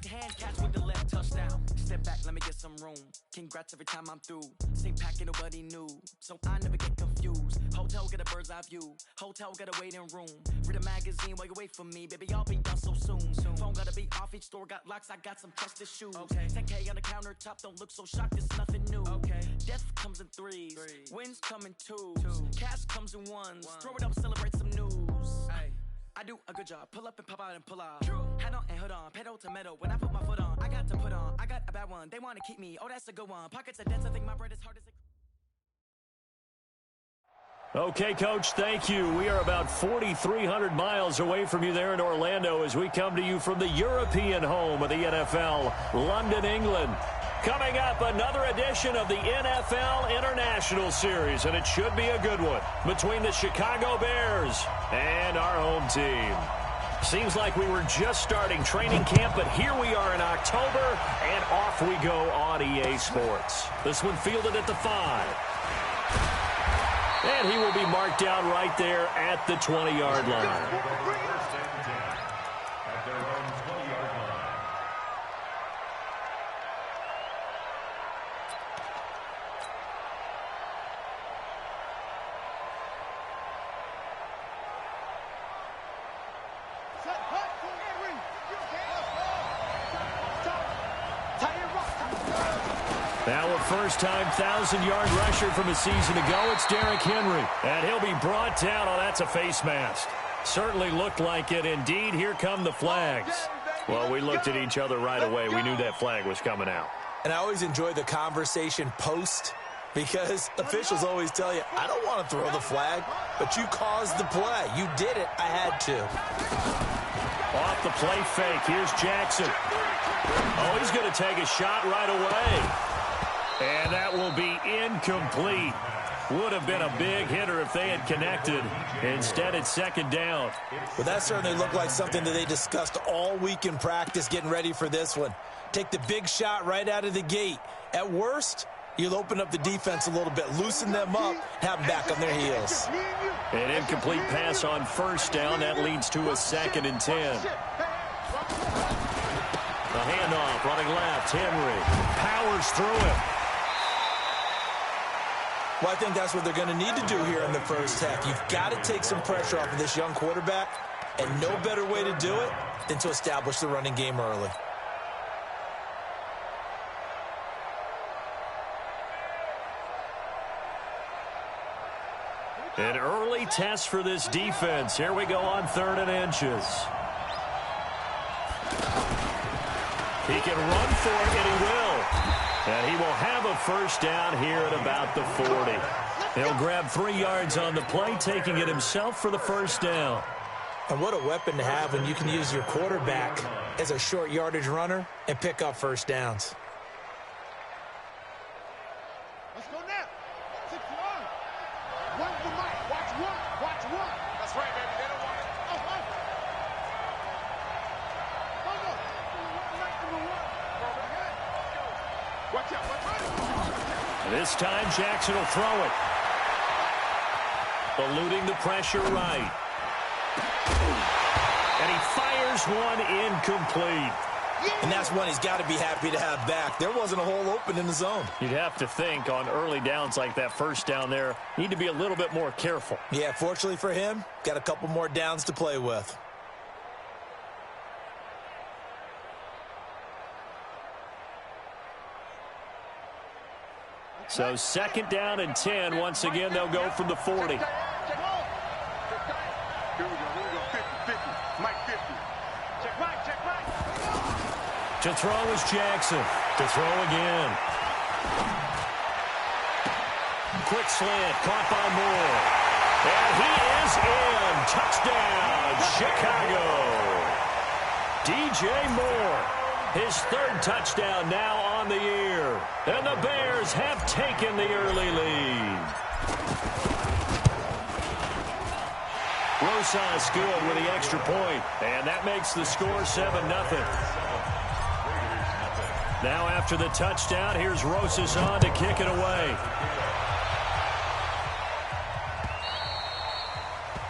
hand catch with the left touchdown. Step back, let me get some room. Congrats every time I'm through. Same packet, nobody knew, so I never get confused. Hotel, get a bird's eye view. Hotel, got a waiting room. Read a magazine while you wait for me, baby, I'll be done so soon. Phone gotta be off, each store got locks, I got some trusted shoes. 10K on the countertop, don't look so shocked, it's nothing new. Death comes in threes, wins come in twos. Cash comes in ones, throw it up, celebrate some news. I do a good job, pull up and pop out and pull out. Head on and hood on, pedal to metal. When I put my foot on, I got to put on. I got a bad one, they wanna keep me, oh that's a good one. Pockets are dense, I think my bread is hard as it. Okay, Coach, thank you. We are about 4,300 miles away from you there in Orlando as we come to you from the European home of the NFL, London, England. Coming up, another edition of the NFL International Series, and it should be a good one between the Chicago Bears and our home team. Seems like we were just starting training camp, but here we are in October, and off we go on EA Sports. This one fielded at the 5. And he will be marked down right there at the 20-yard line. Now a first-time 1,000-yard rusher from a season ago, it's Derrick Henry. And he'll be brought down. Oh, that's a face mask. Certainly looked like it. Indeed, here come the flags. Well, we looked at each other right away. We knew that flag was coming out. And I always enjoy the conversation post because officials always tell you, I don't want to throw the flag, but you caused the play. You did it. I had to. Off the play fake. Here's Jackson. Oh, he's going to take a shot right away. And that will be incomplete. Would have been a big hitter if they had connected. Instead, it's second down. Well, that certainly looked like something that they discussed all week in practice getting ready for this one. Take the big shot right out of the gate. At worst, you'll open up the defense a little bit, loosen them up, have them back on their heels. An incomplete pass on first down. That leads to a 2nd and 10. The handoff, running left, Henry powers through him. Well, I think that's what they're going to need to do here in the first half. You've got to take some pressure off of this young quarterback, and no better way to do it than to establish the running game early. An early test for this defense. Here we go on 3rd and inches. He can run for it, and he will. And he will have a first down here at about the 40. He'll grab 3 yards on the play, taking it himself for the first down. And what a weapon to have when you can use your quarterback as a short yardage runner and pick up first downs. Let's go now. 6-1. One for Mike. Watch one. Watch one. That's right, baby. They don't want it. Watch out. Watch out. This time, Jackson will throw it. Eluding the pressure right. And he fires one incomplete. And that's one he's got to be happy to have back. There wasn't a hole open in the zone. You'd have to think on early downs like that first down there, need to be a little bit more careful. Yeah, fortunately for him, got a couple more downs to play with. So 2nd down and 10. Once again, they'll go from the 40. Here we go. 50-50. Mike 50. Check right. Check right. To throw is Jackson. To throw again. Quick slant. Caught by Moore. And he is in. Touchdown, Chicago. DJ Moore. His 3rd touchdown now on the year. And the Bears have taken the early lead. Rosas good with the extra point. And that makes the score 7-0. Now after the touchdown, here's Rosas on to kick it away.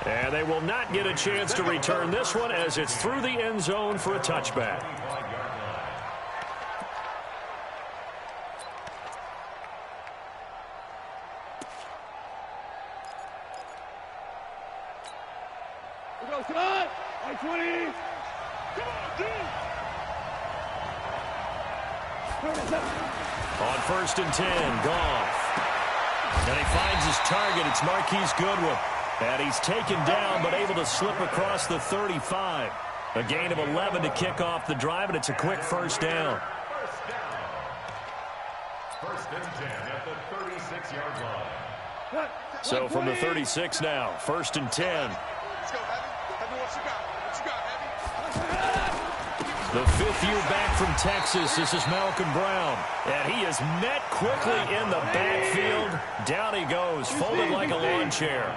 And they will not get a chance to return this one as it's through the end zone for a touchback. On 1st and 10, Goff. And he finds his target. It's Marquise Goodwin. And he's taken down but able to slip across the 35. A gain of 11 to kick off the drive, and it's a quick first down. First and 10 at the 36-yard line. So from the 36 now, 1st and 10. Let's go, Heavy. Heavy, what you got? What you got, Heavy? The 5th year back from Texas, this is Malcolm Brown. And he is met quickly in the backfield. Down he goes, folded like a lawn chair.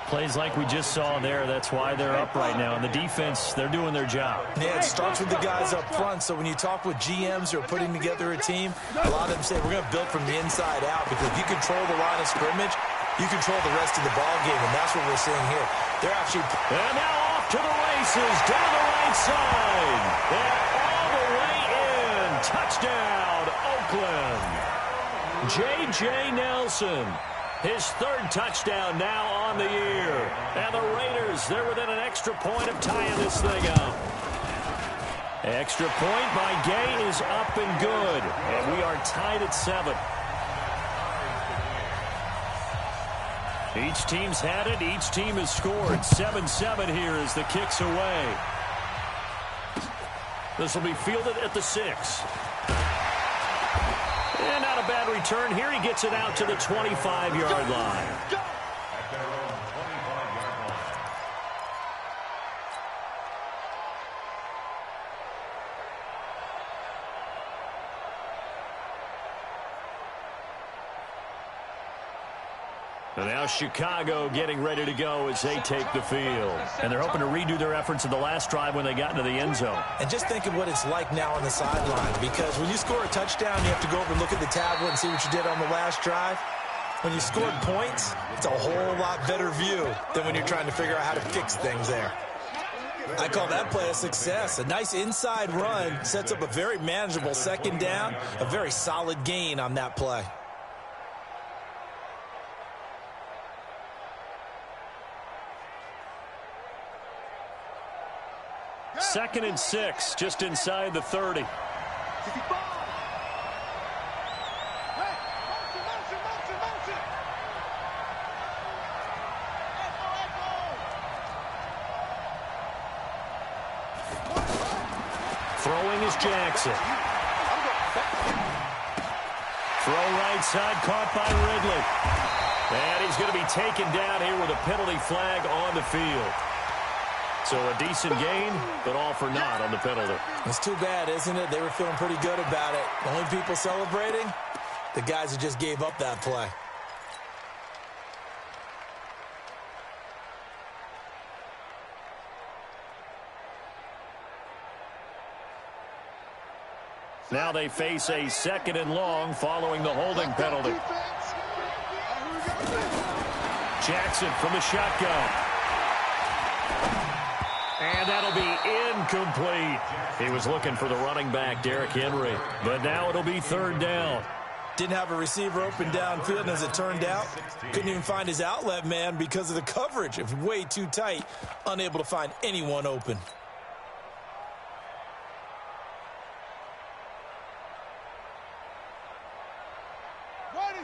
Plays like we just saw there. That's why they're up right now. And the defense, they're doing their job. Yeah, it starts with the guys up front. So when you talk with GMs who are putting together a team, a lot of them say we're going to build from the inside out, because if you control the line of scrimmage, you control the rest of the ball game, and that's what we're seeing here. They're actually... And now off to the races, down the right side. And all the way in. Touchdown, Oakland. J.J. Nelson. His 3rd touchdown now on the year. And the Raiders, they're within an extra point of tying this thing up. Extra point by Gay is up and good. And we are tied at 7. Each team's had it. Each team has scored. 7-7 here as the kick's away. This will be fielded at the 6. And not a bad return here. He gets it out to the 25-yard line. And now Chicago getting ready to go as they take the field. And they're hoping to redo their efforts in the last drive when they got into the end zone. And just think of what it's like now on the sideline, because when you score a touchdown, you have to go over and look at the tablet and see what you did on the last drive. When you scored points, it's a whole lot better view than when you're trying to figure out how to fix things there. I call that play a success. A nice inside run sets up a very manageable 2nd down, a very solid gain on that play. Second and 6, just inside the 30. Throwing is Jackson. Throw right side, caught by Ridley. And he's going to be taken down here with a penalty flag on the field. So a decent gain, but all for naught on the penalty. It's too bad, isn't it? They were feeling pretty good about it. The only people celebrating, the guys who just gave up that play. Now they face a 2nd and long following the holding penalty. Jackson from the shotgun. And that'll be incomplete. He was looking for the running back, Derrick Henry. But now it'll be 3rd down. Didn't have a receiver open downfield, and as it turned out, couldn't even find his outlet man because of the coverage. It was way too tight, unable to find anyone open.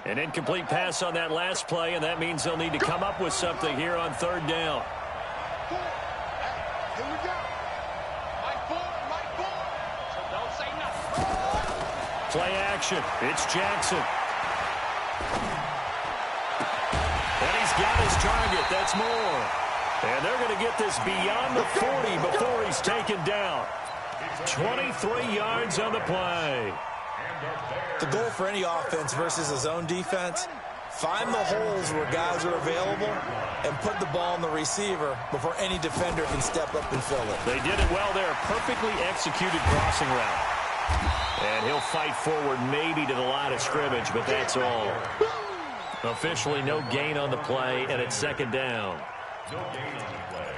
An incomplete pass on that last play, and that means they'll need to come up with something here on 3rd down. Here we go. Mike Ford. So don't say nothing. Play action. It's Jackson. And he's got his target. That's more. And they're going to get this beyond the 40 before he's taken down. 23 yards on the play. The goal for any offense versus a zone defense, find the holes where guys are available and put the ball in the receiver before any defender can step up and fill it. They did it well there. Perfectly executed crossing route. And he'll fight forward maybe to the line of scrimmage, but that's all. Officially no gain on the play, and it's 2nd down.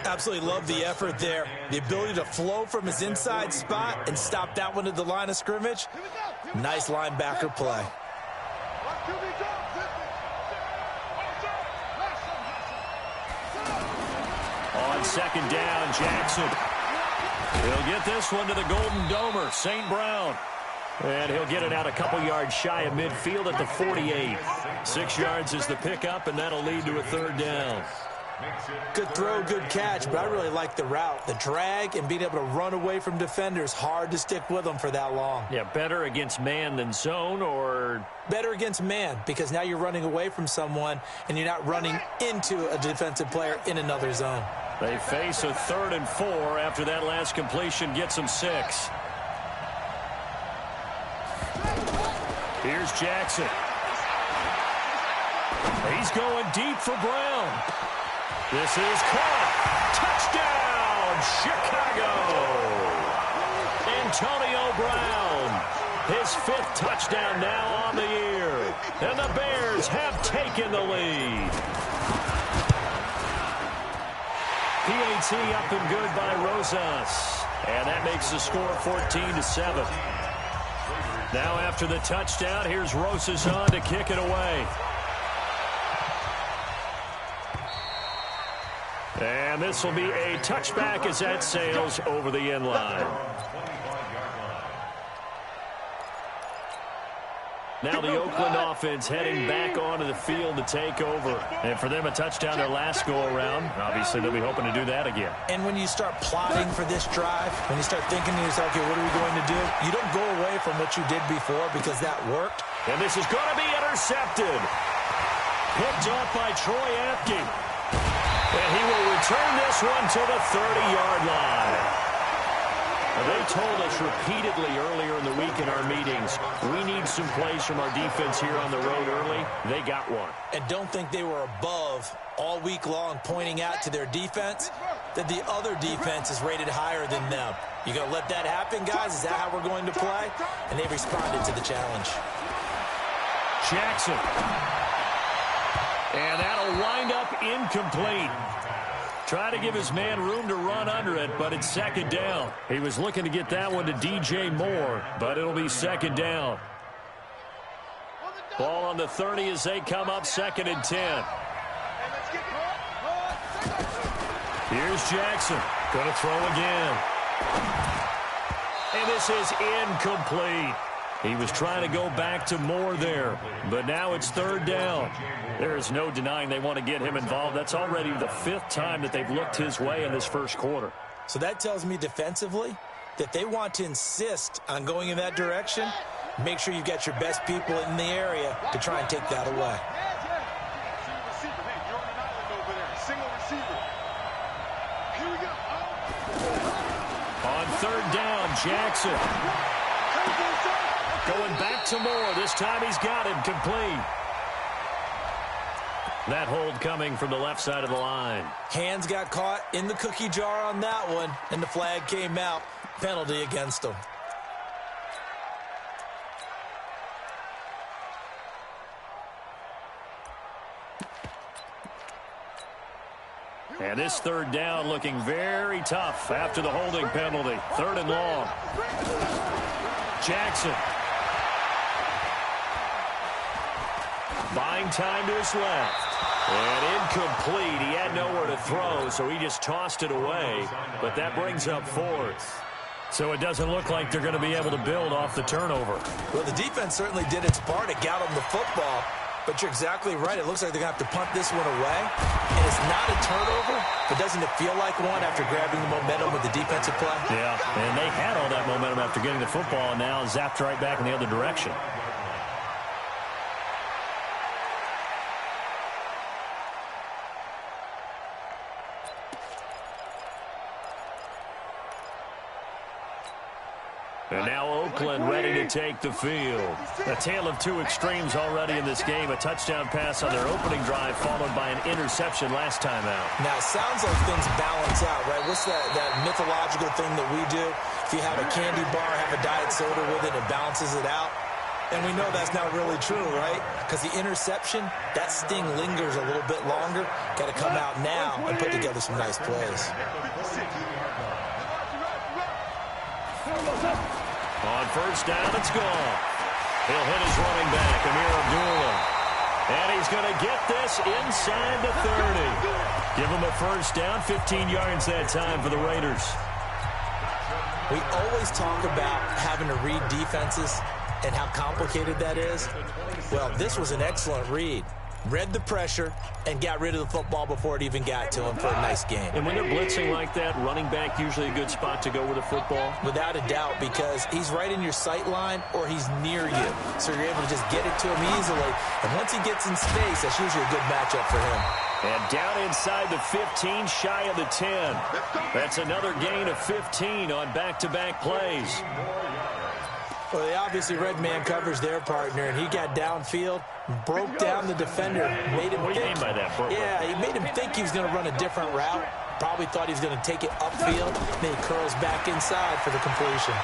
Absolutely love the effort there. The ability to flow from his inside spot and stop that one at the line of scrimmage. Nice linebacker play. On 2nd down, Jackson. He'll get this one to the Golden Domer, St. Brown. And he'll get it out a couple yards shy of midfield at the 48. 6 yards is the pickup, and that'll lead to a third down. Good throw, good catch, but I really like the route. The drag and being able to run away from defenders, hard to stick with them for that long. Yeah, better against man than zone, or? Better against man, because now you're running away from someone and you're not running into a defensive player in another zone. They face a 3rd and 4 after that last completion gets them 6. Here's Jackson. He's going deep for Brown. This is caught. Touchdown, Chicago. Antonio Brown. His 5th touchdown now on the year. And the Bears have taken the lead. PAT up and good by Rosas. And that makes the score 14-7. Now after the touchdown, here's Rosas on to kick it away. And this will be a touchback as that sails over the end line. Now the Oakland offense heading back onto the field to take over. And for them, a touchdown their last go-around. Obviously, they'll be hoping to do that again. And when you start plotting for this drive, when you start thinking to yourself, okay, what are we going to do? You don't go away from what you did before because that worked. And this is going to be intercepted. Picked off by Troy Apke. And he will return this one to the 30-yard line. They told us repeatedly earlier in the week in our meetings, we need some plays from our defense here on the road early. They got one. And don't think they were above all week long pointing out to their defense that the other defense is rated higher than them. You going to let that happen, guys? Is that how we're going to play? And they responded to the challenge. Jackson. And that'll wind up incomplete. Try to give his man room to run under it, but it's 2nd down. He was looking to get that one to DJ Moore, but it'll be 2nd down. Ball on the 30 as they come up 2nd and 10. Here's Jackson. Going to throw again. And this is incomplete. He was trying to go back to Moore there, but now it's 3rd down. There is no denying they want to get him involved. That's already the 5th time that they've looked his way in this first quarter. So that tells me defensively that they want to insist on going in that direction. Make sure you've got your best people in the area to try and take that away. On 3rd down, Jackson. Going back to Moore. This time he's got him complete. That hold coming from the left side of the line. Hands got caught in the cookie jar on that one, and the flag came out. Penalty against them. And this 3rd down looking very tough after the holding penalty. 3rd and long. Jackson. Buying time to his left. And incomplete. He had nowhere to throw, so he just tossed it away. But that brings up 4th. So it doesn't look like they're going to be able to build off the turnover. Well, the defense certainly did its part to get them the football. But you're exactly right. It looks like they're going to have to punt this one away. And it's not a turnover, but doesn't it feel like one after grabbing the momentum with the defensive play? Yeah, and they had all that momentum after getting the football, and now zapped right back in the other direction. And now Oakland ready to take the field. A tale of two extremes already in this game. A touchdown pass on their opening drive followed by an interception last time out. Now, it sounds like things balance out, right? What's that mythological thing that we do? If you have a candy bar, have a diet soda with it, it balances it out. And we know that's not really true, right? Because the interception, that sting lingers a little bit longer. Got to come out now and put together some nice plays. On 1st down, it's gone. He'll hit his running back, Amir Abdullah. And he's going to get this inside the 30. Give him a 1st down, 15 yards that time for the Raiders. We always talk about having to read defenses and how complicated that is. Well, this was an excellent read. Read the pressure and got rid of the football before it even got to him for a nice game. And when they're blitzing like that, running back usually a good spot to go with a football? Without a doubt, because he's right in your sight line or he's near you. So you're able to just get it to him easily. And once he gets in space, that's usually a good matchup for him. And down inside the 15, shy of the 10. That's another gain of 15 on back-to-back plays. Well, they obviously read man coverage their partner, and he got downfield, broke down the defender, made him What do you mean by that, Burt? Yeah, he made him think he was going to run a different route. Probably thought he was going to take it upfield. Then he curls back inside for the completion.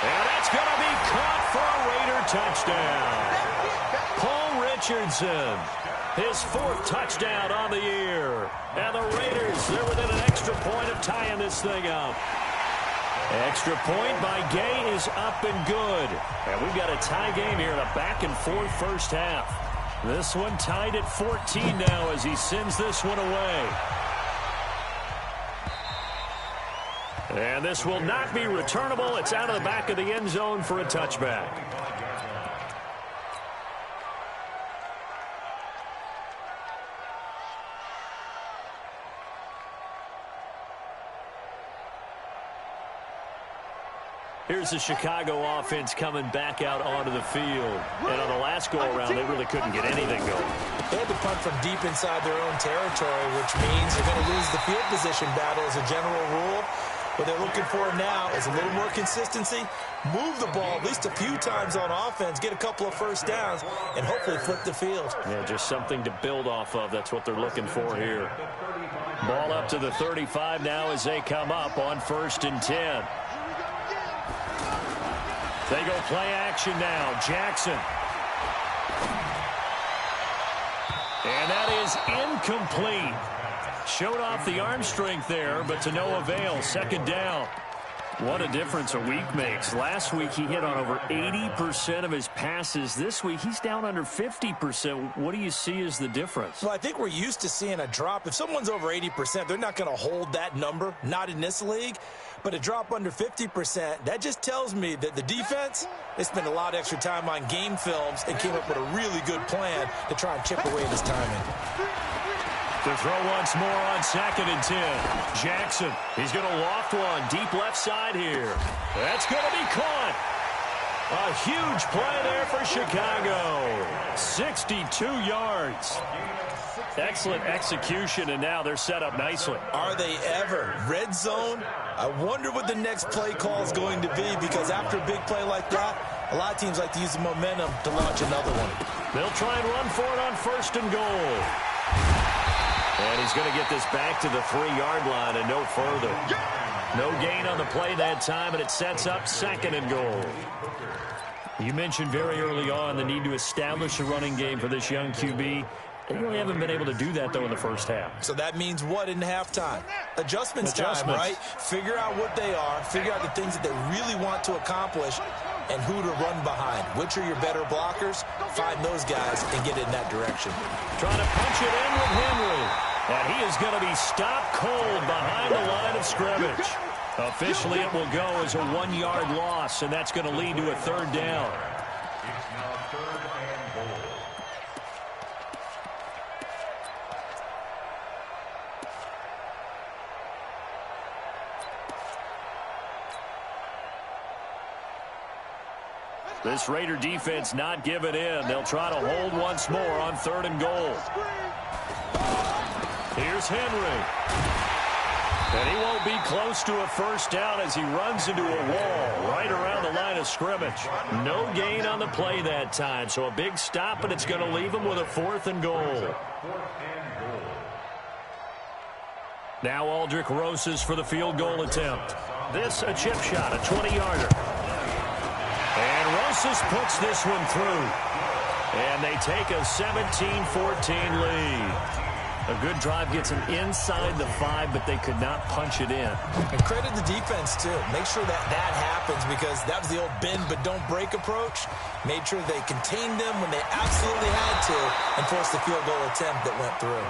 And that's going to be caught for a Raider touchdown. Paul Richardson, his 4th touchdown on the year. And the Raiders, they're within an extra point of tying this thing up. Extra point by Gay is up and good. And we've got a tie game here in a back-and-forth first half. This one tied at 14 now as he sends this one away. And this will not be returnable. It's out of the back of the end zone for a touchback. Here's the Chicago offense coming back out onto the field. And on the last go-around, they really couldn't get anything going. They had to punt from deep inside their own territory, which means they're going to lose the field position battle as a general rule. What they're looking for now is a little more consistency, move the ball at least a few times on offense, get a couple of first downs, and hopefully flip the field. Yeah, just something to build off of. That's what they're looking for here. Ball up to the 35 now as they come up on 1st and 10. They go play action now. Jackson. And that is incomplete. Showed off the arm strength there, but to no avail. 2nd down. What a difference a week makes. Last week he hit on over 80% of his passes. This week he's down under 50%. What do you see as the difference? Well, I think we're used to seeing a drop. If someone's over 80%, they're not going to hold that number, not in this league. But a drop under 50%, that just tells me that the defense, they spent a lot of extra time on game films and came up with a really good plan to try and chip away at his timing. To throw once more on 2nd and 10. Jackson, he's going to loft one deep left side here. That's going to be caught. A huge play there for Chicago. 62 yards. Excellent execution, and now they're set up nicely. Are they ever? Red zone? I wonder what the next play call is going to be, because after a big play like that, a lot of teams like to use the momentum to launch another one. They'll try and run for it on 1st and goal. And he's going to get this back to the 3-yard line and no further. No gain on the play that time, and it sets up 2nd and goal. You mentioned very early on the need to establish a running game for this young QB. They really haven't been able to do that, though, in the first half. So that means what in halftime? Adjustments time, right? Figure out what they are, figure out the things that they really want to accomplish, and who to run behind. Which are your better blockers? Find those guys and get in that direction. Trying to punch it in with Henry. And he is going to be stopped cold behind the line of scrimmage. Officially, it will go as a 1-yard loss, and that's going to lead to a 3rd down. It's now 3rd and goal. This Raider defense not giving in. They'll try to hold once more on 3rd and goal. Here's Henry. And he won't be close to a first down as he runs into a wall right around the line of scrimmage. No gain on the play that time, so a big stop, and it's going to leave him with a 4th and goal. Now Aldrich Rosas for the field goal attempt. This a chip shot, a 20-yarder. And Rosas puts this one through. And they take a 17-14 lead. A good drive gets them inside the 5, but they could not punch it in. And credit the defense, too. Make sure that happens, because that was the old bend but don't break approach. Made sure they contained them when they absolutely had to and forced the field goal attempt that went through.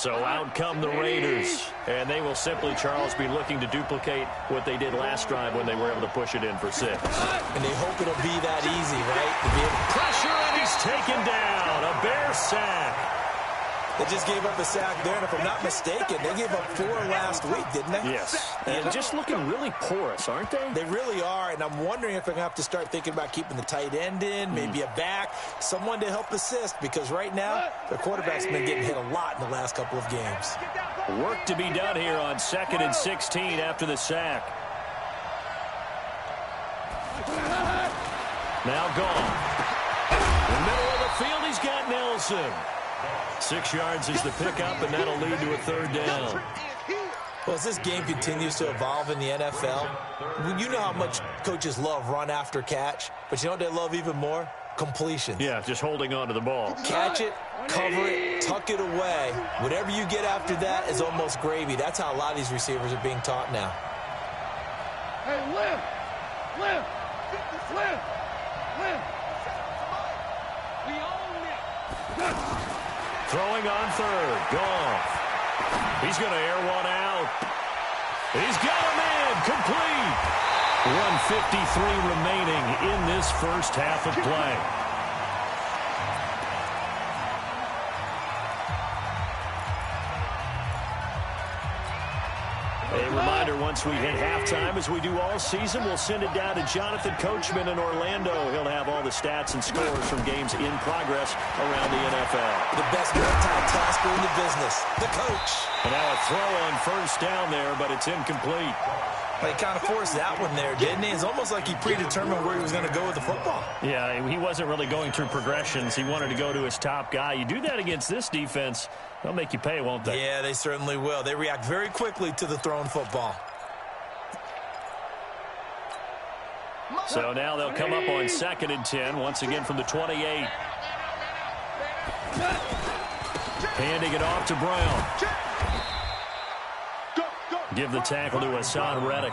So out come the Raiders, and they will simply, Charles, be looking to duplicate what they did last drive when they were able to push it in for 6. And they hope it'll be that easy, right? To be able to pressure, and he's taken down. A Bear sack. They just gave up a sack there, and if I'm not mistaken, they gave up 4 last week, didn't they? Yes. And just looking really porous, aren't they? They really are, and I'm wondering if they're going to have to start thinking about keeping the tight end in, maybe a back, someone to help assist, because right now, their quarterback's been getting hit a lot in the last couple of games. Work to be done here on 2nd and 16 after the sack. Now gone. In the middle of the field, he's got Nelson. 6 yards is the pickup, and that'll lead to a 3rd down. Well, as this game continues to evolve in the NFL, you know how much coaches love run after catch, but you know what they love even more? Completion. Yeah, just holding on to the ball. Catch it, cover it, tuck it away. Whatever you get after that is almost gravy. That's how a lot of these receivers are being taught now. Hey, lift! Lift! Lift! Lift! We own it! Throwing on 3rd. Goff. He's going to air one out. He's got him in. Complete. 1:53 remaining in this first half of play. A reminder, once we hit halftime, as we do all season, we'll send it down to Jonathan Coachman in Orlando. He'll have all the stats and scores from games in progress around the NFL. The best multitasker in the business, the coach. And now a throw on 1st down there, but it's incomplete. Well, he kind of forced that one there, didn't he? It's almost like he predetermined where he was going to go with the football. Yeah, he wasn't really going through progressions. He wanted to go to his top guy. You do that against this defense, they'll make you pay, won't they? Yeah, they certainly will. They react very quickly to the thrown football. So now they'll come up on 2nd and 10, once again from the 28. Handing it off to Brown. Give the tackle to Hassan Reddick.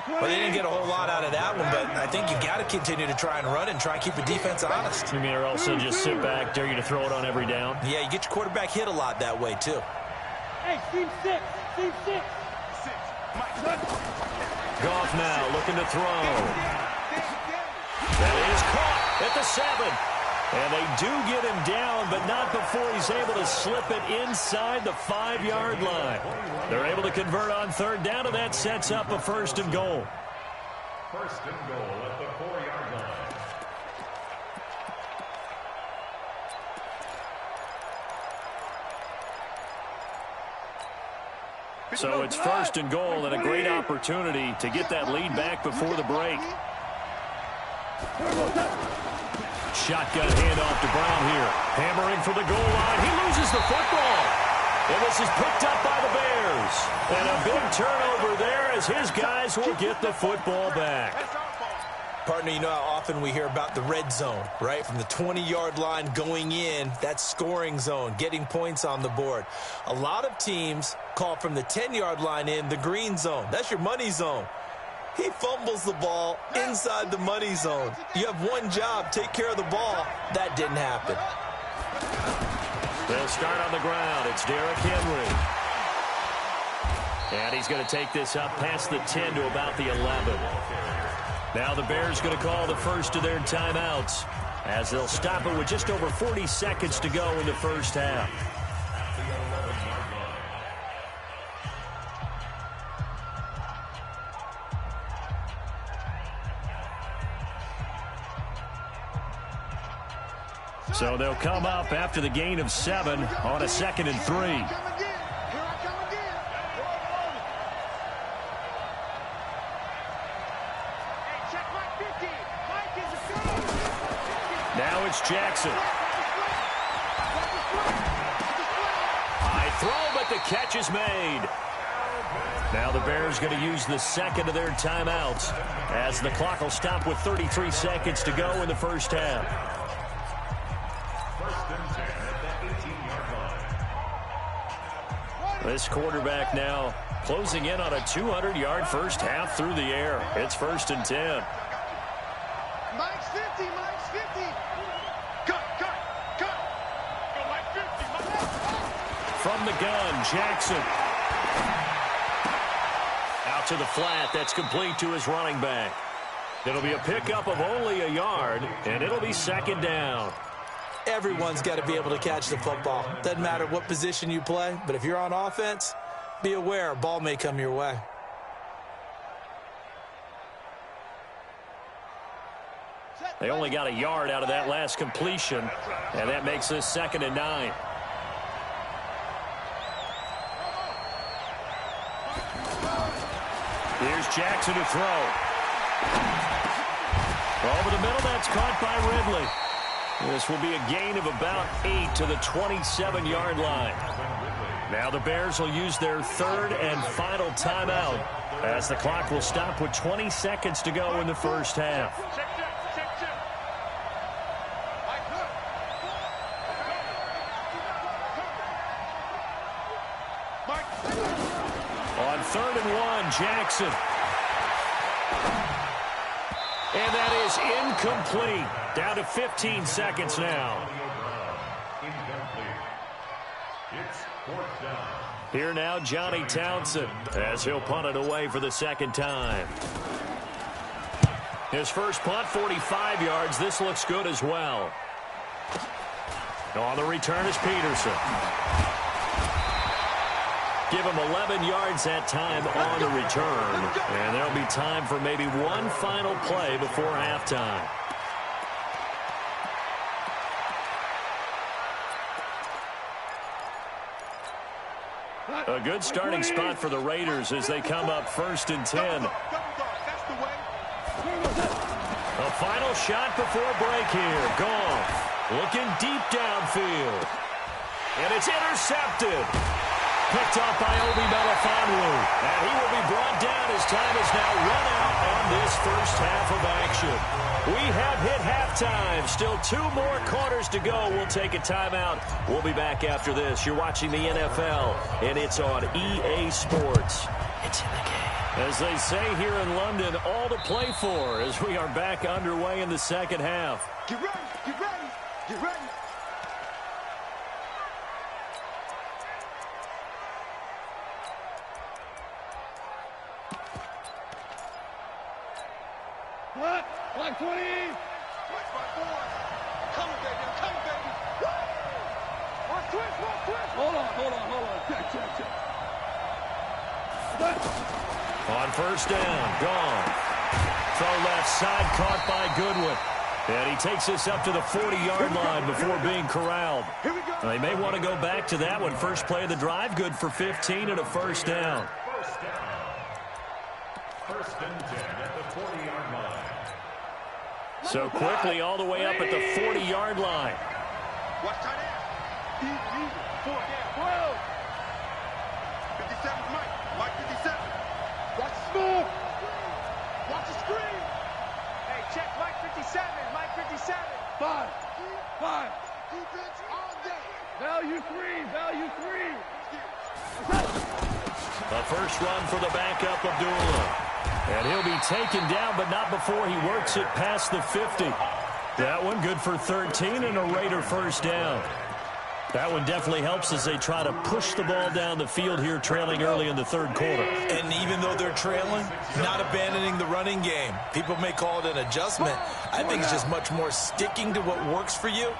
Well, they didn't get a whole lot out of that one, but I think you got to continue to try and run and try and keep the defense honest. You mean, or else they'll just sit back, dare you to throw it on every down? Yeah, you get your quarterback hit a lot that way, too. Hey, team 6. Team 6. Goff now looking to throw. That is caught at the 7. And they do get him down, but not before he's able to slip it inside the 5-yard line. They're able to convert on 3rd down, and that sets up a 1st and goal. 1st and goal at the 4-yard line. So it's 1st and goal, and a great opportunity to get that lead back before the break. Shotgun handoff to Brown here. Hammering for the goal line. He loses the football. And this is picked up by the Bears. And a big turnover there as his guys will get the football back. Partner, you know how often we hear about the red zone, right? From the 20-yard line going in, that's scoring zone, getting points on the board. A lot of teams call from the 10-yard line in the green zone. That's your money zone. He fumbles the ball inside the money zone. You have one job, take care of the ball. That didn't happen. They'll start on the ground. It's Derrick Henry. And he's going to take this up past the 10 to about the 11. Now the Bears going to call the first of their timeouts as they'll stop it with just over 40 seconds to go in the first half. So they'll come up after the gain of 7 on a 2nd and 3. Now it's Jackson. High throw, but the catch is made. Now the Bears going to use the 2nd of their timeouts as the clock will stop with 33 seconds to go in the first half. 1st and 10 at the 18-yard line. This quarterback now closing in on a 200-yard first half through the air. It's 1st and 10. Mike's 50, Mike's 50. Cut. Go, Mike 50, Mike. From from the gun, Jackson. Out to the flat. That's complete to his running back. It'll be a pickup of only a yard, and it'll be second down. Everyone's got to be able to catch the football. Doesn't matter what position you play, but if you're on offense, be aware a ball may come your way. They only got a yard out of that last completion, and that makes this 2nd and 9. Here's Jackson to throw. Over the middle, that's caught by Ridley. This will be a gain of about 8 to the 27-yard line. Now the Bears will use their 3rd and final timeout as the clock will stop with 20 seconds to go in the first half. On 3rd and 1, Jackson. And that is incomplete. Down to 15 seconds now. Here now, Johnny Townsend, as he'll punt it away for the 2nd time. His first punt, 45 yards. This looks good as well. On the return is Peterson. Give him 11 yards that time on the return. And there'll be time for maybe one final play before halftime. A good starting spot for the Raiders as they come up 1st and 10. A final shot before break here. Goff looking deep downfield. And it's intercepted. Picked up by Obi Melifonwu. And he will be brought down as time is now run out on this first half of action. We have hit halftime. Still 2 more quarters to go. We'll take a timeout. We'll be back after this. You're watching the NFL, and it's on EA Sports. It's in the game. As they say here in London, all to play for as we are back underway in the second half. Get ready, get ready, get ready. What? Black 20! Watch my boy. I'm coming, baby, I'm coming, baby. Woo! Watch twist, watch twist. Hold on. Check. On 1st down, gone. Throw left side, caught by Goodwin. And he takes this up to the 40-yard line before being corralled. Here we go. They may want to go back to that one. First play of the drive, good for 15 and a 1st down. 1st and 10 at the 40-yard line. So quickly all the way up at the 40-yard line. Watch tight end. Easy. 4 down. 57 Mike. Mike 57. Watch the smoke. Watch the screen. Hey, check Mike 57. Mike 57. 5. Defense all day. Value 3. The first run for the backup, Abdullah. And he'll be taken down, but not before he works it past the 50. That one good for 13 and a Raider 1st down. That one definitely helps as they try to push the ball down the field here, trailing early in the 3rd quarter. And even though they're trailing, not abandoning the running game. People may call it an adjustment. I think it's just much more sticking to what works for you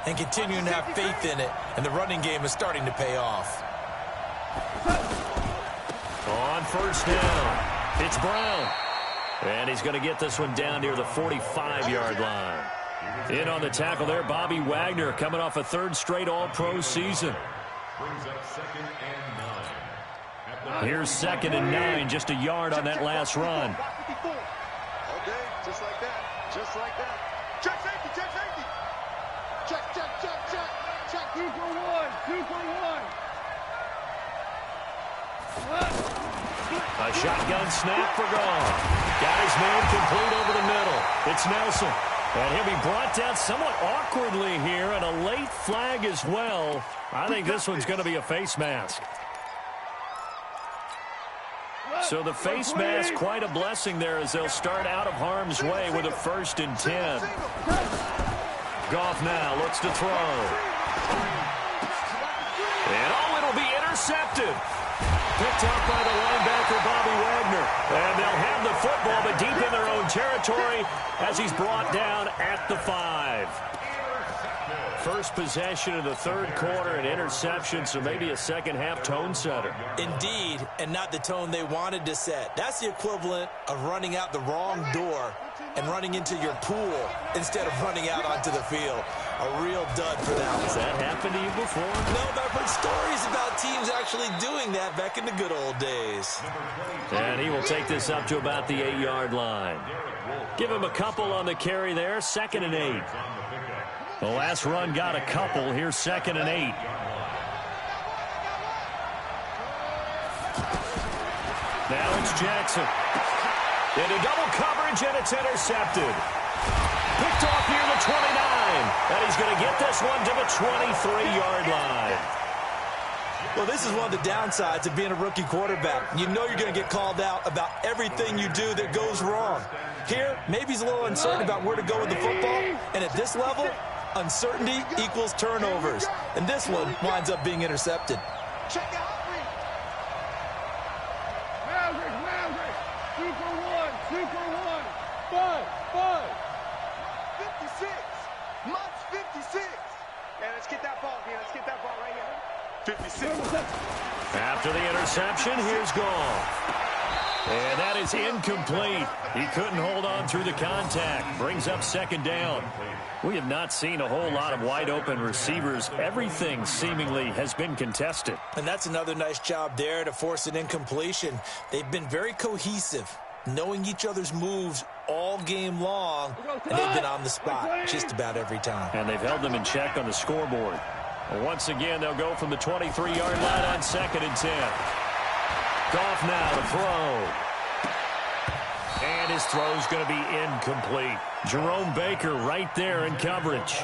and continuing to have faith in it. And the running game is starting to pay off. On 1st down, it's Brown. And he's going to get this one down near the 45-yard line. In on the tackle there, Bobby Wagner, coming off a 3rd straight All-Pro season. Brings up 2nd and 9. Here's 2nd and 9, just a yard on that last run. Okay, just like that. Just like that. Check safety. Check. 2 for 1. A shotgun snap for Goff. Got his man complete over the middle. It's Nelson. And he'll be brought down somewhat awkwardly here, and a late flag as well. I think this one's going to be a face mask. So the face mask, quite a blessing there as they'll start out of harm's way with a 1st and 10. Goff now looks to throw. And it'll be Intercepted. Picked up by the linebacker, Bobby Wagner. And they'll have the football, but deep in their own territory as he's brought down at the 5. First possession of the third quarter, an interception, so maybe a second-half tone setter. Indeed, and not the tone they wanted to set. That's the equivalent of running out the wrong door and running into your pool instead of running out onto the field. A real dud for that one. Has that happened to you before? No, but I've heard stories about teams actually doing that back in the good old days. And he will take this up to about the 8-yard line. Give him a couple on the carry there, 2nd and 8. The last run got a couple. Here's 2nd and 8. Now it's Jackson. Into double coverage, and it's intercepted. Picked off near the 29. And he's going to get this one to the 23-yard line. Well, this is one of the downsides of being a rookie quarterback. You know you're going to get called out about everything you do that goes wrong. Here, maybe he's a little uncertain about where to go with the football. And at this level, uncertainty equals turnovers. And this one winds up being intercepted. Check out. Maverick. 2 for 1. 2 for 1. 5. 56. Mutt's 56. Yeah, let's get that ball, man. Let's get that ball right here. 56. After the interception, here's Goff. And that is incomplete. He couldn't hold on through the contact. Brings up 2nd down. We have not seen a whole lot of wide-open receivers. Everything seemingly has been contested. And that's another nice job there to force an incompletion. They've been very cohesive, knowing each other's moves all game long, and they've been on the spot just about every time. And they've held them in check on the scoreboard. And once again, they'll go from the 23-yard line on 2nd and 10. Goff now to throw. And his throw's going to be incomplete. Jerome Baker right there in coverage.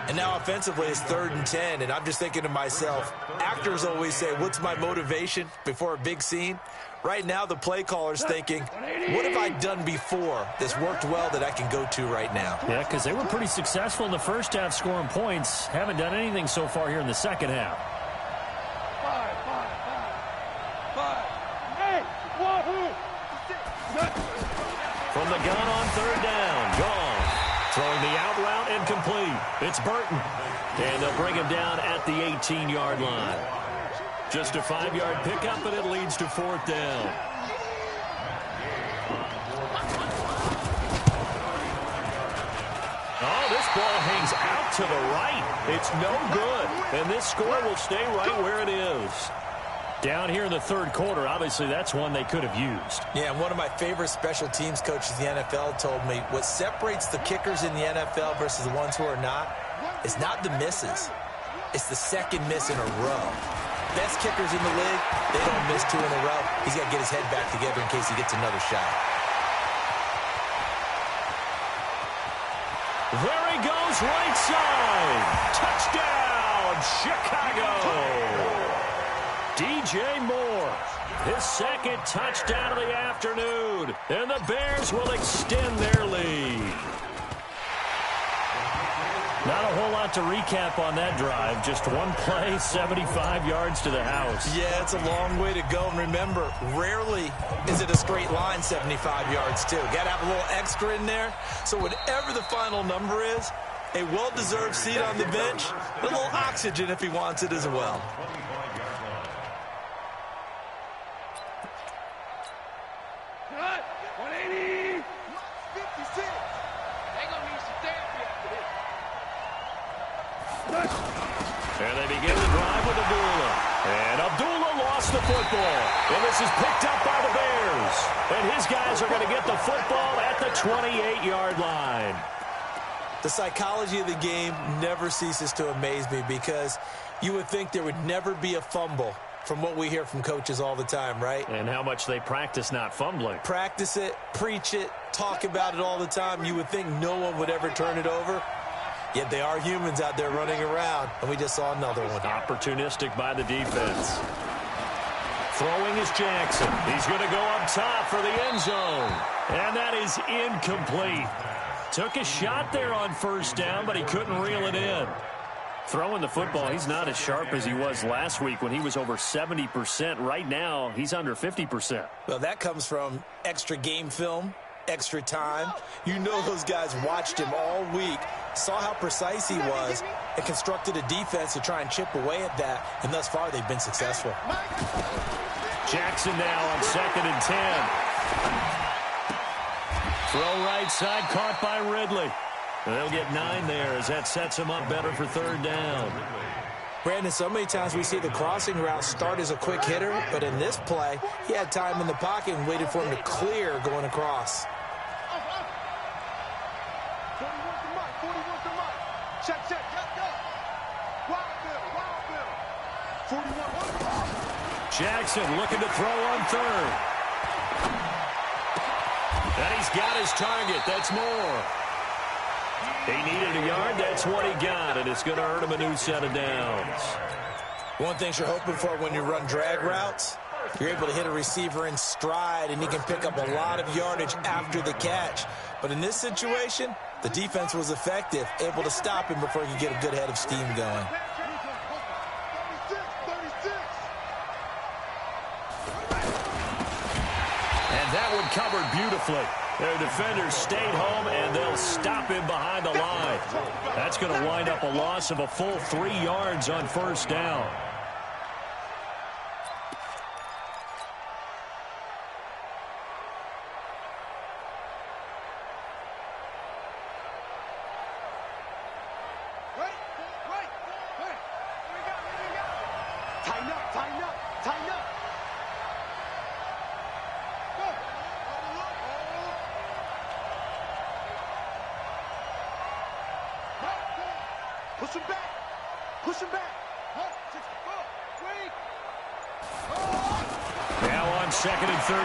And now offensively it's 3rd and 10, and I'm just thinking to myself, actors always say, what's my motivation before a big scene? Right now the play caller's thinking, what have I done before that's worked well that I can go to right now? Yeah, because they were pretty successful in the first half scoring points. Haven't done anything so far here in the second half. 5. Hey, wahoo! From the gun on 3rd down, Goff throwing the out route incomplete. It's Burton. And they'll bring him down at the 18-yard line. Just a 5-yard pickup, and it leads to 4th down. Oh, this ball hangs out to the right. It's no good. And this score will stay right where it is. Down here in the third quarter, obviously that's one they could have used. Yeah, and one of my favorite special teams coaches in the NFL told me what separates the kickers in the NFL versus the ones who are not is not the misses. It's the second miss in a row. Best kickers in the league, they don't miss 2 in a row. He's got to get his head back together in case he gets another shot. There he goes, right side. Touchdown, Chicago. DJ Moore, his 2nd touchdown of the afternoon. And the Bears will extend their lead. Not a whole lot to recap on that drive. Just one play, 75 yards to the house. Yeah, it's a long way to go. And remember, rarely is it a straight line 75 yards, too. Got to have a little extra in there. So whatever the final number is, a well-deserved seat on the bench, a little oxygen if he wants it as well. Cut. 180. 56. They gonna need some therapy after this. And they begin the drive with Abdullah. And Abdullah lost the football. And this is picked up by the Bears. And his guys are going to get the football at the 28-yard line. The psychology of the game never ceases to amaze me because you would think there would never be a fumble from what we hear from coaches all the time, right? And how much they practice not fumbling. Practice it, preach it, talk about it all the time. You would think no one would ever turn it over. Yet they are humans out there running around, and we just saw another one. Opportunistic by the defense. Throwing is Jackson. He's going to go up top for the end zone. And that is incomplete. Took a shot there on 1st down, but he couldn't reel it in. Throwing the football, he's not as sharp as he was last week when he was over 70%. Right now, he's under 50%. Well, that comes from extra game film, extra time. You know those guys watched him all week, saw how precise he was, and constructed a defense to try and chip away at that, and thus far they've been successful. Jackson now on 2nd and 10. Throw right side, caught by Ridley. They'll get 9 there as that sets them up better for 3rd down. Brandon, so many times we see the crossing route start as a quick hitter, but in this play, he had time in the pocket and waited for him to clear going across. 41 to Mike. Check. Go. Wild Bill. 41. Jackson looking to throw on 3rd. And he's got his target. That's more. He needed a yard. That's what he got, and it's going to earn him a new set of downs. One thing you're hoping for when you run drag routes, you're able to hit a receiver in stride, and he can pick up a lot of yardage after the catch. But in this situation, the defense was effective, able to stop him before he could get a good head of steam going. 36. And that one covered beautifully. Their defenders stayed home, and they'll stop him behind the line. That's going to wind up a loss of a full 3 yards on 1st down. Tighten up. Push him back. Now on 2nd and 13.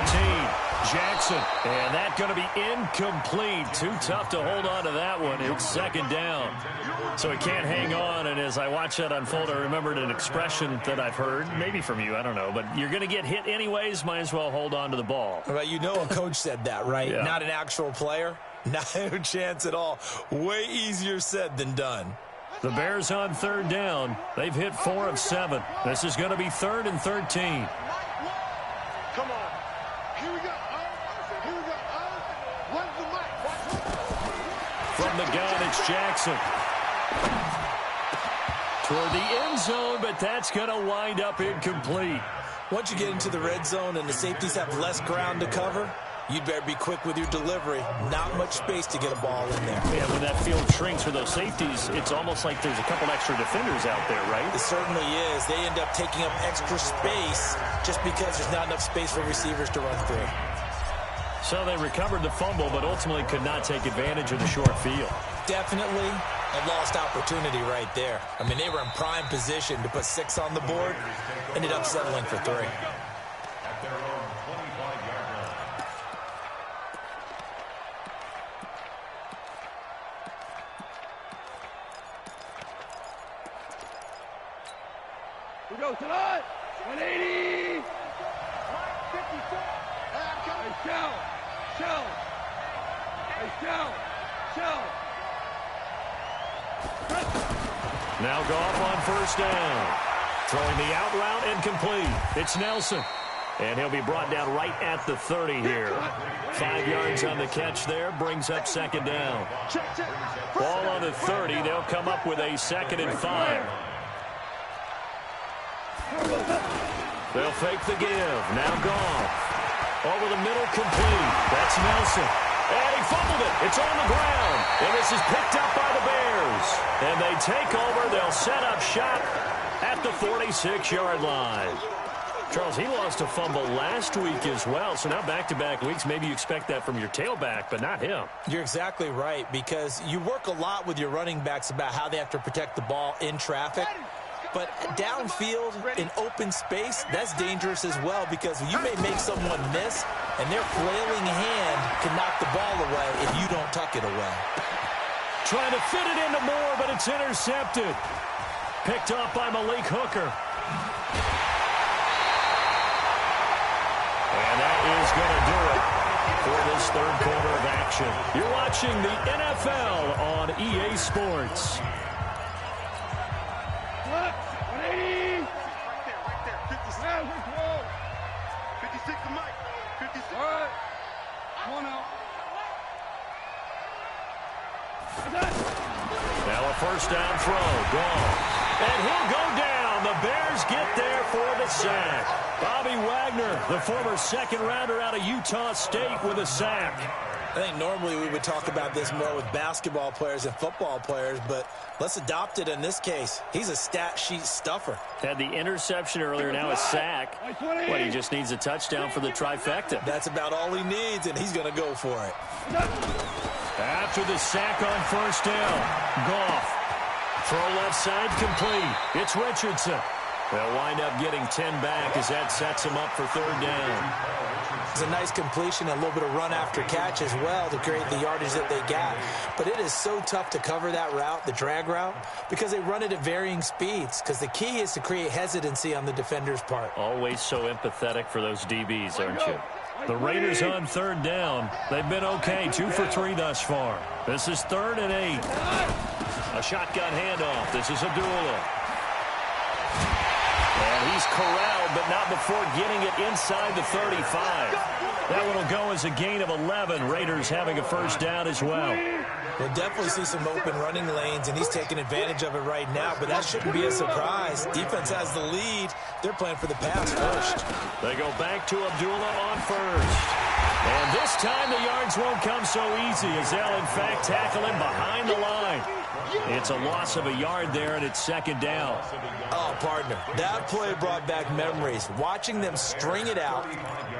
Jackson. And that's going to be incomplete. Too tough to hold on to that one. It's 2nd down. So he can't hang on. And as I watch that unfold, I remembered an expression that I've heard, maybe from you, I don't know. But you're going to get hit anyways, might as well hold on to the ball. Well, you know a coach said that, right? Yeah. Not an actual player. Not a chance at all. Way easier said than done. The Bears on 3rd down. They've hit 4 of 7. This is going to be 3rd and 13. Come on. Here we go. Run the mic. From the gun, it's Jackson. Toward the end zone, but that's going to wind up incomplete. Once you get into the red zone and the safeties have less ground to cover, you'd better be quick with your delivery. Not much space to get a ball in there. Yeah, when that field shrinks for those safeties, it's almost like there's a couple extra defenders out there, right? It certainly is. They end up taking up extra space just because there's not enough space for receivers to run through. So they recovered the fumble, but ultimately could not take advantage of the short field. Definitely a lost opportunity right there. I mean, they were in prime position to put 6 on the board. Ended up settling for 3. At their own 25-yard line. We go tonight. 180. 54. Hey, shell. Hey, shell. Now Goff on 1st down. Throwing the out route incomplete. It's Nelson. And he'll be brought down right at the 30 here. 5 yards on the catch there. Brings up 2nd down. Check. Ball on the 30. They'll come up with a 2nd and 5. They'll fake the give. Now Goff. Over the middle, complete. That's Nelson. And he fumbled it. It's on the ground. And this is picked up by the Bears. And they take over. They'll set up shop at the 46-yard line. Charles, he lost a fumble last week as well. So now back-to-back weeks, maybe you expect that from your tailback, but not him. You're exactly right, because you work a lot with your running backs about how they have to protect the ball in traffic. But downfield in open space, that's dangerous as well, because you may make someone miss, and their flailing hand can knock the ball away if you don't tuck it away. Trying to fit it into Moore, but it's intercepted. Picked off by Malik Hooker. And that is going to do it for this 3rd quarter of action. You're watching the NFL on EA Sports. Now a first down throw. Gone. And he'll go down. The Bears get there for the sack. Bobby Wagner, the former second-rounder out of Utah State, with a sack. I think normally we would talk about this more with basketball players and football players, but let's adopt it in this case. He's a stat sheet stuffer. Had the interception earlier, now a sack. Well, he just needs a touchdown for the trifecta. That's about all he needs, and he's going to go for it. After the sack on first down, Goff. Throw left side complete. It's Richardson. They'll wind up getting 10 back as that sets him up for third down. It's a nice completion and a little bit of run after catch as well to create the yardage that they got. But it is so tough to cover that route, the drag route, because they run it at varying speeds. Because the key is to create hesitancy on the defender's part. Always so empathetic for those DBs, aren't you? The Raiders on third down. They've been okay, 2 for 3 thus far. This is 3rd and 8. A shotgun handoff. This is Abdullah. And he's corralled, but not before getting it inside the 35. That one will go as a gain of 11. Raiders having a first down as well. We'll definitely see some open running lanes, and he's taking advantage of it right now, but that shouldn't be a surprise. Defense has the lead. They're playing for the pass first. They go back to Abdullah on first. And this time the yards won't come so easy as they'll, in fact, tackle him behind the line. It's a loss of a yard there, and it's second down. Oh, partner, that play brought back memories. Watching them string it out,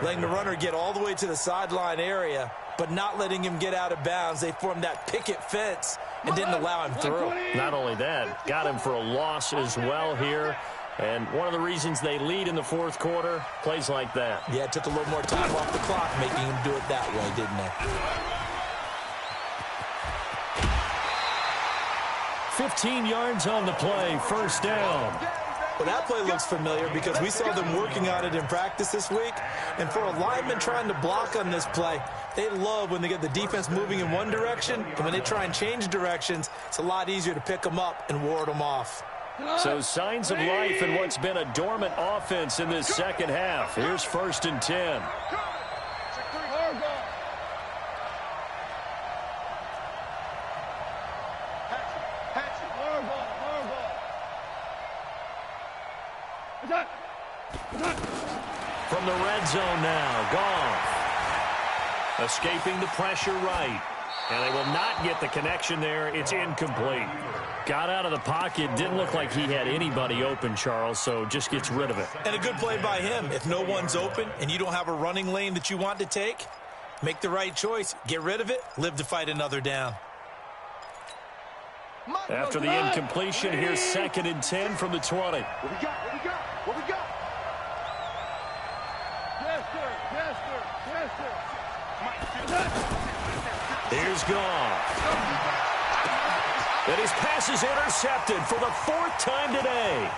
letting the runner get all the way to the sideline area, but not letting him get out of bounds. They formed that picket fence and didn't allow him through. Not only that, got him for a loss as well here. And one of the reasons they lead in the fourth quarter, plays like that. Yeah, it took a little more time off the clock, making him do it that way, didn't it? 15 yards on the play, first down. Well, that play looks familiar because we saw them working on it in practice this week. And for a lineman trying to block on this play, they love when they get the defense moving in one direction. And when they try and change directions, it's a lot easier to pick them up and ward them off. So signs of life in what's been a dormant offense in this second half. Here's 1st and 10. From the red zone now, Goff. Escaping the pressure right. And they will not get the connection there. It's incomplete. Got out of the pocket. Didn't look like he had anybody open, Charles, so just gets rid of it. And a good play by him. If no one's open and you don't have a running lane that you want to take, make the right choice. Get rid of it. Live to fight another down. After the incompletion, here's 2nd and 10 from the 20. What we got? What we got? What we got? Yes, sir. Yes, sir. Yes, sir. Here's Goff. And his pass is intercepted for the 4th time today.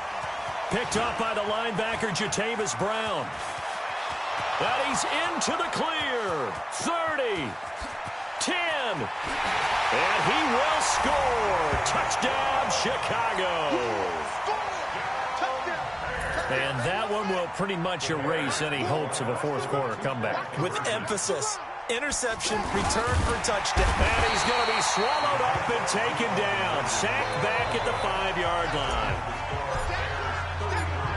Picked up by the linebacker, Jatavis Brown. And he's into the clear. 30. 10. And he will score. Touchdown, Chicago. And that one will pretty much erase any hopes of a fourth quarter comeback. With emphasis. Interception, return for touchdown. And he's going to be swallowed up and taken down. Sacked back at the 5-yard line.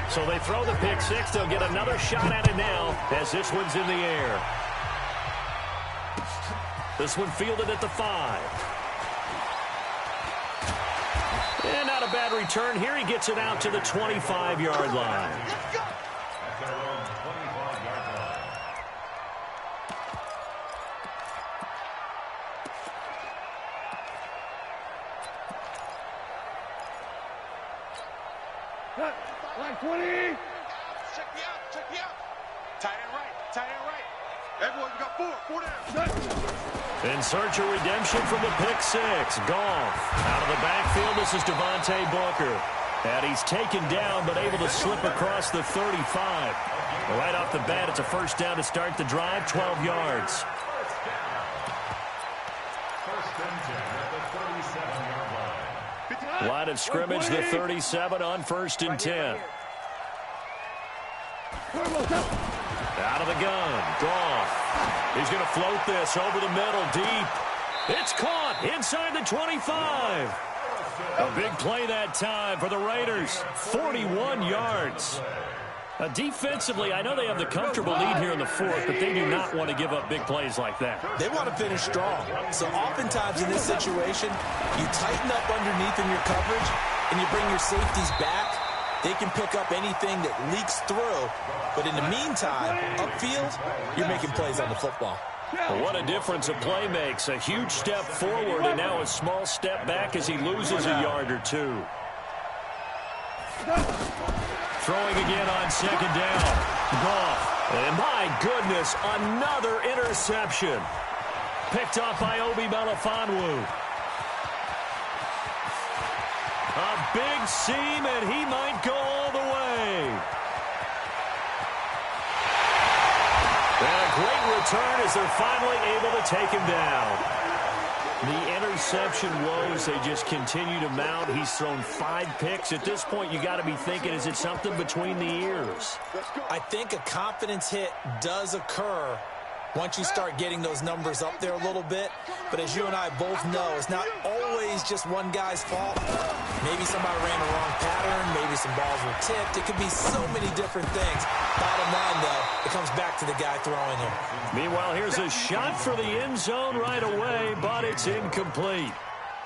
So they throw the pick six. They'll get another shot at it now as this one's in the air. This one fielded at the 5. And not a bad return. Here he gets it out to the 25-yard line. Line 20. Check me out. Check me out. Tight end right. Tight end right. Everyone, we got 4 down. In search of redemption from the pick six. Goff out of the backfield. This is Devontae Booker. And he's taken down but able to slip across the 35. Right off the bat, it's a first down to start the drive, 12 yards. Line of scrimmage, the 37 on 1st and 10. Out of the gun, Goff. He's going to float this over the middle, deep. It's caught inside the 25. A big play that time for the Raiders. 41 yards. Defensively, I know they have the comfortable lead here in the fourth, but they do not want to give up big plays like that. They want to finish strong. So oftentimes in this situation, you tighten up underneath in your coverage, and you bring your safeties back. They can pick up anything that leaks through. But in the meantime, upfield, you're making plays on the football. Well, what a difference a play makes. A huge step forward and now a small step back as he loses a yard or two. Throwing again on second down. Goff. And my goodness, another interception. Picked off by Obi Melifonwu. A big seam, and he might go all the way. And a great return as they're finally able to take him down. The interception woes, they just continue to mount. He's thrown 5 picks. At this point, you got to be thinking, is it something between the ears? I think a confidence hit does occur once you start getting those numbers up there a little bit. But as you and I both know, it's not always just one guy's fault. Maybe somebody ran the wrong pattern. Maybe some balls were tipped. It could be so many different things. Bottom line, though, it comes back to the guy throwing them. Meanwhile, here's a shot for the end zone right away, but it's incomplete.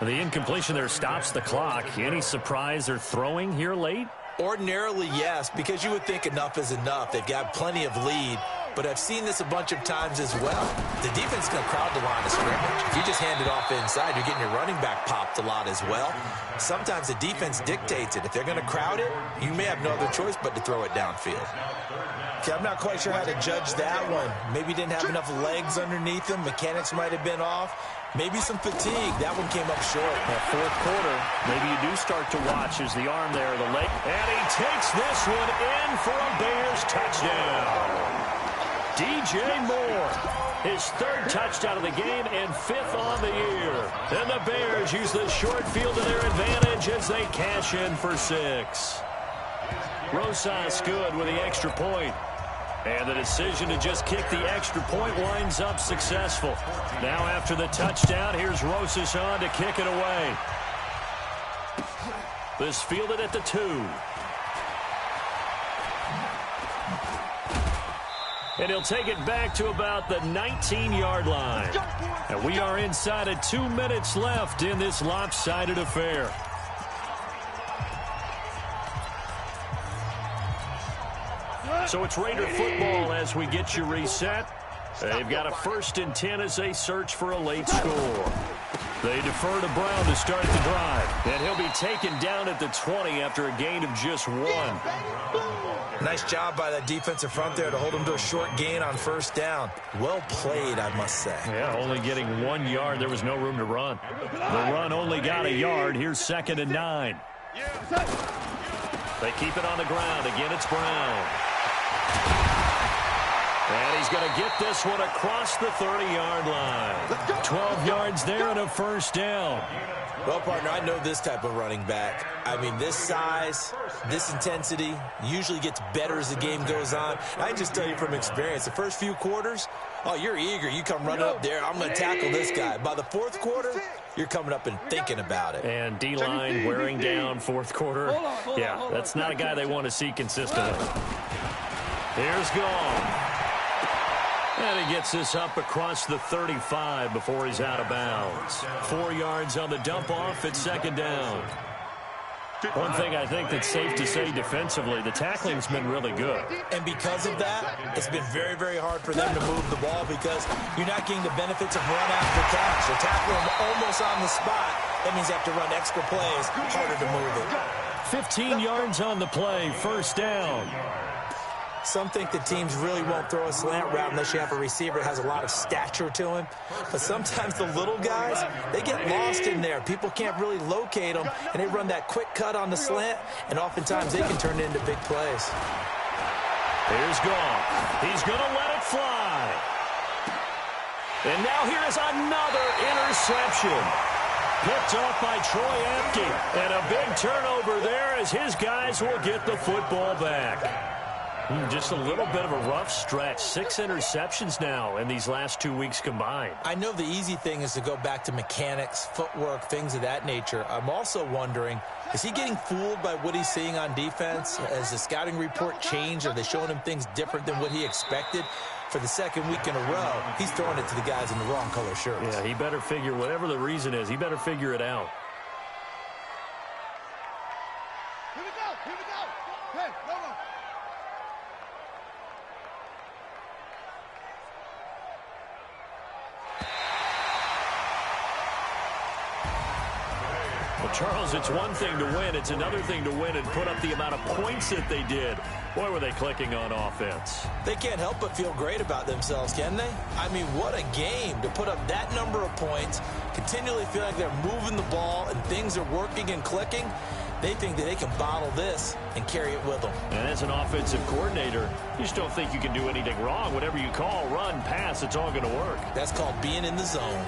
The incompletion there stops the clock. Any surprise they're throwing here late? Ordinarily, yes, because you would think enough is enough. They've got plenty of lead. But I've seen this a bunch of times as well. The defense is going to crowd the line of scrimmage. If you just hand it off inside, you're getting your running back popped a lot as well. Sometimes the defense dictates it. If they're going to crowd it, you may have no other choice but to throw it downfield. Okay, I'm not quite sure how to judge that one. Maybe didn't have enough legs underneath him. Mechanics might have been off. Maybe some fatigue. That one came up short. That fourth quarter, maybe you do start to watch as the arm there, the leg. And he takes this one in for a Bears touchdown. DJ Moore, his 3rd touchdown of the game and 5th on the year. And the Bears use the short field to their advantage as they cash in for 6. Rosas good with the extra point. And the decision to just kick the extra point winds up successful. Now after the touchdown, here's Rosas on to kick it away. This fielded at the 2. And he'll take it back to about the 19-yard line. And we are inside of 2 minutes left in this lopsided affair. So it's Raider football as we get you reset. They've got a 1st and 10 as they search for a late score. They defer to Brown to start the drive. And he'll be taken down at the 20 after a gain of just 1. Nice job by that defensive front there to hold him to a short gain on 1st down. Well played, I must say. Yeah, only getting 1 yard. There was no room to run. The run only got a yard. Here's 2nd and 9. They keep it on the ground. Again, it's Brown. And he's going to get this one across the 30-yard line. 12 yards there and a 1st down. Well, partner, I know this type of running back. I mean, this size, this intensity usually gets better as the game goes on. I can just tell you from experience, the first few quarters, oh, you're eager. You come running up there. I'm going to tackle this guy. By the 4th quarter, you're coming up and thinking about it. And D-line wearing down 4th quarter. Yeah, that's not a guy they want to see consistently. Here's Goff. And he gets this up across the 35 before he's out of bounds. 4 yards on the dump-off at 2nd down. One thing I think that's safe to say defensively, the tackling's been really good. And because of that, it's been very, very hard for them to move the ball because you're not getting the benefits of run after catch. They're tackling them almost on the spot. That means you have to run extra plays, harder to move it. 15 yards on the play, 1st down. Some think the teams really won't throw a slant route unless you have a receiver that has a lot of stature to him. But sometimes the little guys, they get lost in there. People can't really locate them, and they run that quick cut on the slant, and oftentimes they can turn it into big plays. Here's Goff. He's going to let it fly. And now here is another interception. Picked off by Troy Apke. And a big turnover there as his guys will get the football back. Just a little bit of a rough stretch. 6 interceptions now in these last 2 weeks combined. I know the easy thing is to go back to mechanics, footwork, things of that nature. I'm also wondering, is he getting fooled by what he's seeing on defense? Has the scouting report changed? Are they showing him things different than what he expected? For the second week in a row, he's throwing it to the guys in the wrong color shirts. Yeah, he better figure, whatever the reason is, he better figure it out. Here we go. Here we go. Hey, no more. Well, Charles, it's one thing to win. It's another thing to win and put up the amount of points that they did. Boy, were they clicking on offense. They can't help but feel great about themselves, can they? I mean, what a game to put up that number of points, continually feel like they're moving the ball and things are working and clicking. They think that they can bottle this and carry it with them. And as an offensive coordinator, you just don't think you can do anything wrong. Whatever you call, run, pass, it's all going to work. That's called being in the zone.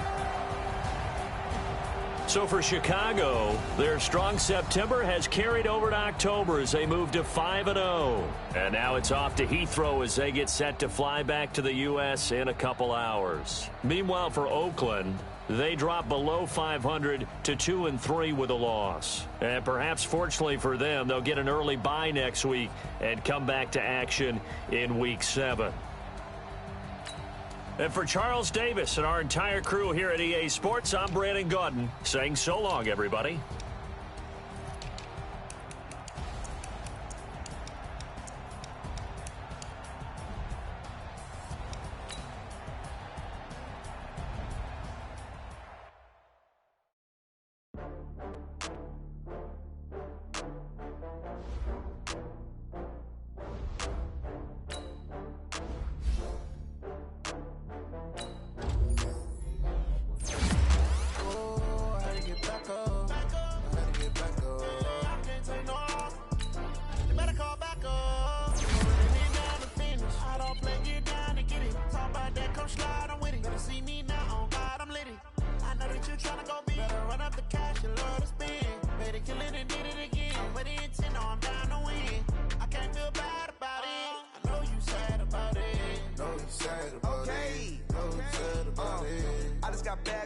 So for Chicago, their strong September has carried over to October as they move to 5-0. And now it's off to Heathrow as they get set to fly back to the U.S. in a couple hours. Meanwhile, for Oakland, they drop below 500 to 2-3 with a loss. And perhaps fortunately for them, they'll get an early bye next week and come back to action in Week 7. And for Charles Davis and our entire crew here at EA Sports, I'm Brandon Gaudin saying so long, everybody.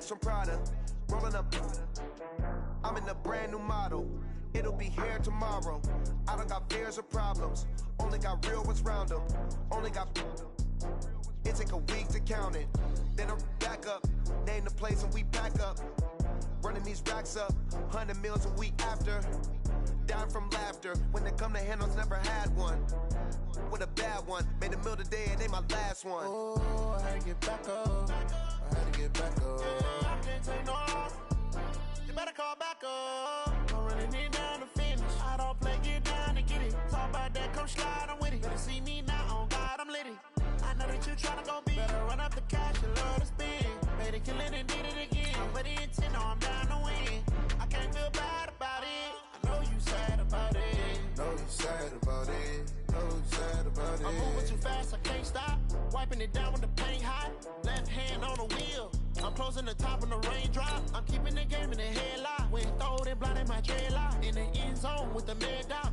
From Prada, rolling up. I'm in a brand new model. It'll be here tomorrow. I don't got fears or problems. Only got real ones round them. Only got. It take a week to count it. Then I back up. Name the place and we back up. Running these racks up. 100 meals a week after. Down from laughter. When they come to handles, never had one. With a bad one. Made a meal today and ain't my last one. Oh, I had to get back up. I had to get back up. I can't take no off. You better call back up. I'm running it down to finish. I don't play, get down and get it. Talk about that, come slide, I'm with it. Better see me now, on God, I'm litty. I know that you tryna go big. Better run up the cash, you love to spend. Made a killing and did it again. But the intent, no, I'm down to win. I can't feel bad about it. I know you sad about it. Know you sad about it. Know you sad about it. I'm moving too fast, I can't stop. Wiping it down with the paint hot. Left hand on the wheel. I'm closing the top when the raindrop. I'm keeping the game in the headlock. When throwed and blinded my dreadlock. In the end zone with the mad dot.